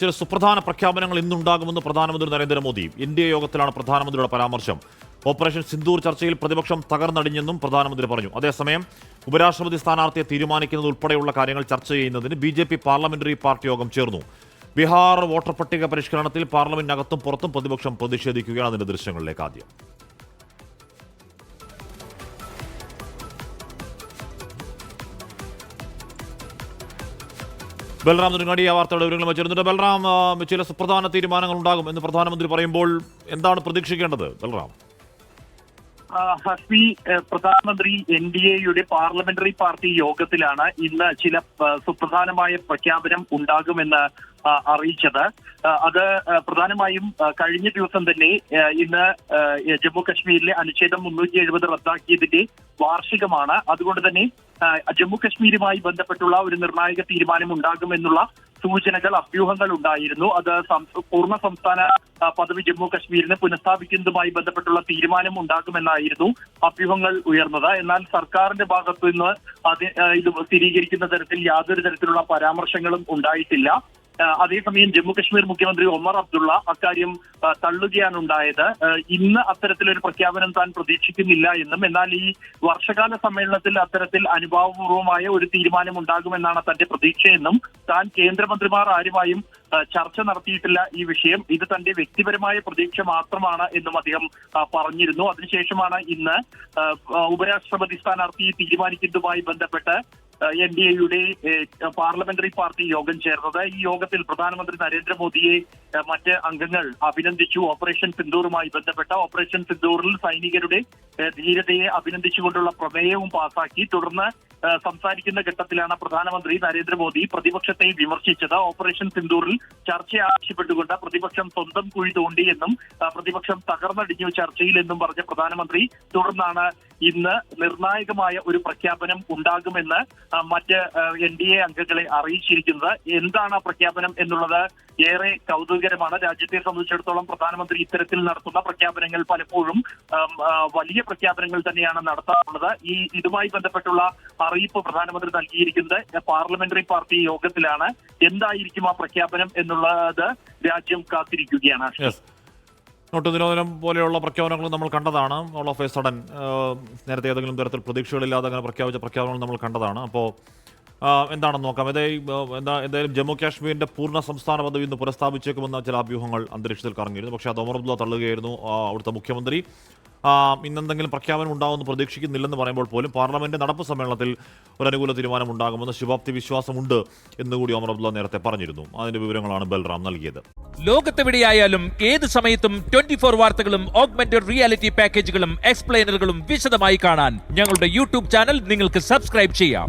ചില സുപ്രധാന പ്രഖ്യാപനങ്ങൾ ഇന്നുണ്ടാകുമെന്ന് പ്രധാനമന്ത്രി നരേന്ദ്രമോദി. ഇന്ത്യ യോഗത്തിലാണ് പ്രധാനമന്ത്രിയുടെ പരാമർശം. ഓപ്പറേഷൻ സിന്ദൂർ ചർച്ചയിൽ പ്രതിപക്ഷം തകർന്നടിഞ്ഞെന്നും പ്രധാനമന്ത്രി പറഞ്ഞു. അതേസമയം ഉപരാഷ്ട്രപതി സ്ഥാനാർത്ഥിയെ തീരുമാനിക്കുന്നത് ഉൾപ്പെടെയുള്ള കാര്യങ്ങൾ ചർച്ച ചെയ്യുന്നതിന് BJP പാർലമെന്ററി പാർട്ടി യോഗം ചേർന്നു. ബീഹാർ വോട്ടർ പട്ടിക പരിഷ്കരണത്തിൽ പാർലമെന്റിനകത്തും പുറത്തും പ്രതിപക്ഷം പ്രതിഷേധിക്കുകയാണ്. അതിന്റെ ദൃശ്യങ്ങളിലേക്ക് ആദ്യം. ബൽറാം നെടുങ്ങാടി ആ വാർത്തയുടെ വിവരങ്ങൾ വെച്ചിരുന്നുണ്ട്. ബൽറാം, ചില സുപ്രധാന തീരുമാനങ്ങൾ ഉണ്ടാകും എന്ന് പ്രധാനമന്ത്രി പറയുമ്പോൾ എന്താണ് പ്രതീക്ഷിക്കേണ്ടത്? ബൽറാം, ഹസ്ബി, പ്രധാനമന്ത്രി NDAയുടെ പാർലമെന്ററി പാർട്ടി യോഗത്തിലാണ് ഇന്ന് ചില സുപ്രധാനമായ പ്രഖ്യാപനം ഉണ്ടാകുമെന്ന് അറിയിച്ചത്. അത് പ്രധാനമായും കഴിഞ്ഞ ദിവസം തന്നെ ഇന്ന് ജമ്മു കശ്മീരിലെ അനുച്ഛേദം 370 റദ്ദാക്കിയതിന്റെ വാർഷികമാണ്. അതുകൊണ്ട് തന്നെ ജമ്മു കശ്മീരുമായി ബന്ധപ്പെട്ടുള്ള ഒരു നിർണായക തീരുമാനം ഉണ്ടാകുമെന്നുള്ള സൂചനകൾ, അഭ്യൂഹങ്ങൾ ഉണ്ടായിരുന്നു. അത് പൂർണ്ണ സംസ്ഥാന പദവി ജമ്മു കശ്മീരിന് പുനഃസ്ഥാപിക്കുന്നതുമായി ബന്ധപ്പെട്ടുള്ള തീരുമാനം ഉണ്ടാകുമെന്നായിരുന്നു അഭ്യൂഹങ്ങൾ ഉയർന്നത്. എന്നാൽ സർക്കാരിന്റെ ഭാഗത്തു നിന്ന് ഇത് സ്ഥിരീകരിക്കുന്ന തരത്തിൽ യാതൊരു തരത്തിലുള്ള പരാമർശങ്ങളും ഉണ്ടായിട്ടില്ല. അതേസമയം ജമ്മു കശ്മീർ മുഖ്യമന്ത്രി ഒമർ അബ്ദുള്ള അക്കാര്യം തള്ളുകയാണ് ഉണ്ടായത്. ഇന്ന് അത്തരത്തിലൊരു പ്രഖ്യാപനം താൻ പ്രതീക്ഷിക്കുന്നില്ല എന്നും, എന്നാൽ ഈ വർഷകാല സമ്മേളനത്തിൽ അത്തരത്തിൽ അനുഭാവപൂർവമായ ഒരു തീരുമാനം ഉണ്ടാകുമെന്നാണ് തന്റെ പ്രതീക്ഷയെന്നും, താൻ കേന്ദ്രമന്ത്രിമാർ ആരുമായും ചർച്ച നടത്തിയിട്ടില്ല ഈ വിഷയം, ഇത് തന്റെ വ്യക്തിപരമായ പ്രതീക്ഷ മാത്രമാണ് എന്നും അദ്ദേഹം പറഞ്ഞിരുന്നു. അതിനുശേഷമാണ് ഇന്ന് ഉപരാഷ്ട്രപതി സ്ഥാനാർത്ഥിയെ തീരുമാനിക്കുന്നതുമായി ബന്ധപ്പെട്ട് NDAയുടെ പാർലമെന്ററി പാർട്ടി യോഗം ചേർന്നത്. ഈ യോഗത്തിൽ പ്രധാനമന്ത്രി നരേന്ദ്രമോദിയെ മറ്റ് അംഗങ്ങൾ അഭിനന്ദിച്ചു. ഓപ്പറേഷൻ സിന്ദൂറുമായി ബന്ധപ്പെട്ട ഓപ്പറേഷൻ സിന്ദൂറിൽ സൈനികരുടെ ധീരതയെ അഭിനന്ദിച്ചുകൊണ്ടുള്ള പ്രമേയവും പാസാക്കി. തുടർന്ന് സംസാരിക്കുന്ന ഘട്ടത്തിലാണ് പ്രധാനമന്ത്രി നരേന്ദ്രമോദി പ്രതിപക്ഷത്തെ വിമർശിച്ചത്. ഓപ്പറേഷൻ സിന്ദൂറിൽ ചർച്ച ആവശ്യപ്പെട്ടുകൊണ്ട് പ്രതിപക്ഷം സ്വന്തം കുഴി തോണ്ടിയെന്നും പ്രതിപക്ഷം തകർന്നടിഞ്ഞു ചർച്ചയിൽ എന്നും പറഞ്ഞ പ്രധാനമന്ത്രി തുടർന്നാണ് ഇന്ന് നിർണായകമായ ഒരു പ്രഖ്യാപനം ഉണ്ടാകുമെന്ന് മറ്റ് NDA അംഗങ്ങളെ അറിയിച്ചിരിക്കുന്നത്. എന്താണ് ആ പ്രഖ്യാപനം എന്നുള്ളത് ഏറെ കൗതുകകരമാണ്. രാജ്യത്തെ സംബന്ധിച്ചിടത്തോളം പ്രധാനമന്ത്രി ഇത്തരത്തിൽ നടത്തുന്ന പ്രഖ്യാപനങ്ങൾ പലപ്പോഴും വലിയ പ്രഖ്യാപനങ്ങൾ തന്നെയാണ് നടത്താറുള്ളത്. ഇതുമായി ബന്ധപ്പെട്ടുള്ള അറിയിപ്പ് പ്രധാനമന്ത്രി നൽകിയിരിക്കുന്നത് പാർലമെന്ററി പാർട്ടി യോഗത്തിലാണ്. എന്തായിരിക്കും ആ പ്രഖ്യാപനം എന്നുള്ളത് രാജ്യം കാത്തിരിക്കുകയാണ്. നോട്ട് നിരോധനം പോലെയുള്ള പ്രഖ്യാപനങ്ങൾ നമ്മൾ കണ്ടതാണ്. ഓൾ ഓഫ് എ സഡൻ നേരത്തെ ഏതെങ്കിലും തരത്തിൽ പ്രതീക്ഷകളില്ലാതെ അങ്ങനെ പ്രഖ്യാപിച്ച പ്രഖ്യാപനങ്ങൾ നമ്മൾ കണ്ടതാണ്. അപ്പോൾ എന്താണെന്ന് നോക്കാം. എന്തായാലും ജമ്മു കാശ്മീരിന്റെ പൂർണ്ണ സംസ്ഥാന പദവി ഇന്ന് പുനഃസ്ഥാപിച്ചേക്കുമെന്ന ചില അഭ്യൂഹങ്ങൾ അന്തരീക്ഷത്തിൽ കറങ്ങിയിരുന്നു. പക്ഷേ അത് ഒമർ അബ്ദുള്ള തള്ളുകയായിരുന്നു. അവിടുത്തെ മുഖ്യമന്ത്രി ഇന്നെന്തെങ്കിലും പ്രഖ്യാപനം ഉണ്ടാകുമെന്ന് പ്രതീക്ഷിക്കുന്നില്ലെന്ന് പറയുമ്പോൾ പോലും പാർലമെന്റ് നടപ്പ് സമ്മേളനത്തിൽ ഒരു അനുകൂല തീരുമാനം ഉണ്ടാകുമെന്ന് ശുഭാപ്തി വിശ്വാസമുണ്ട് എന്നുകൂടി ഒമർ അബ്ദുള്ള നേരത്തെ പറഞ്ഞിരുന്നു. അതിന്റെ വിവരങ്ങളാണ് ബൽറാം നൽകിയത്. ലോകത്തെവിടെയായാലും ഏത് സമയത്തും 24 വാർത്തകളും ഓഗ്മെന്റഡ് റിയാലിറ്റി പാക്കേജുകളും എക്സ്പ്ലെയിനറുകളും വിശദമായി കാണാൻ ഞങ്ങളുടെ YouTube ചാനൽ നിങ്ങൾക്ക് സബ്സ്ക്രൈബ് ചെയ്യാം.